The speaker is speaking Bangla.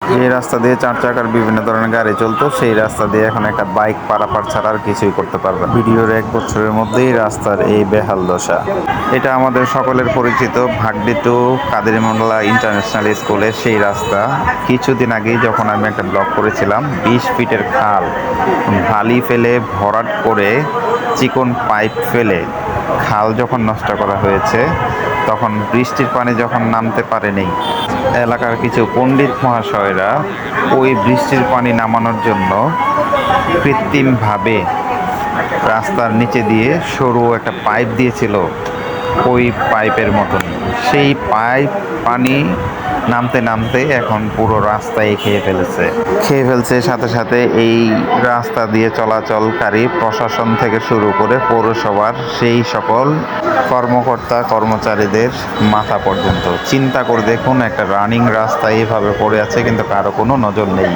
যে রাস্তা দিয়ে 4 চাকার বিভিন্ন ধরনের গাড়ি চলতো, সেই রাস্তা দিয়ে এখন একটা বাইক পারাপার ছাড়া আর কিছুই করতে পারবে না। ভিডিওর 1 বছরের মধ্যেই রাস্তার এই বেহাল দশা। এটা আমাদের সকলের পরিচিত ভাগডি টু কাদের মোল্লা ইন্টারন্যাশনাল স্কুলের সেই রাস্তা। কিছুদিন আগেই যখন আমি একটা ব্লগ করেছিলাম, 20 ফিটের খাল বালি ফেলে ভরাট করে চিকন পাইপ ফেলে খাল যখন নষ্ট করা হয়েছে, তখন বৃষ্টির পানি যখন নামতে পারেনি, এলাকার কিছু পণ্ডিত মহাশয়রা ওই বৃষ্টির পানি নামানোর জন্য কৃত্রিমভাবে রাস্তার নিচে দিয়ে সরু একটা পাইপ দিয়েছিল, ওই পাইপের মতন। সেই পাইপ পানি নামতে নামতে এখন পুরো রাস্তায় খেয়ে ফেলছে। সাথে সাথে এই রাস্তা দিয়ে চলাচলকারী প্রশাসন থেকে শুরু করে পৌরসভার সেই সকল কর্মকর্তা কর্মচারীদের মাথা পর্যন্ত। চিন্তা করে দেখুন, একটা রানিং রাস্তা এইভাবে পড়ে আছে, কিন্তু কারো কোনো নজর নেই।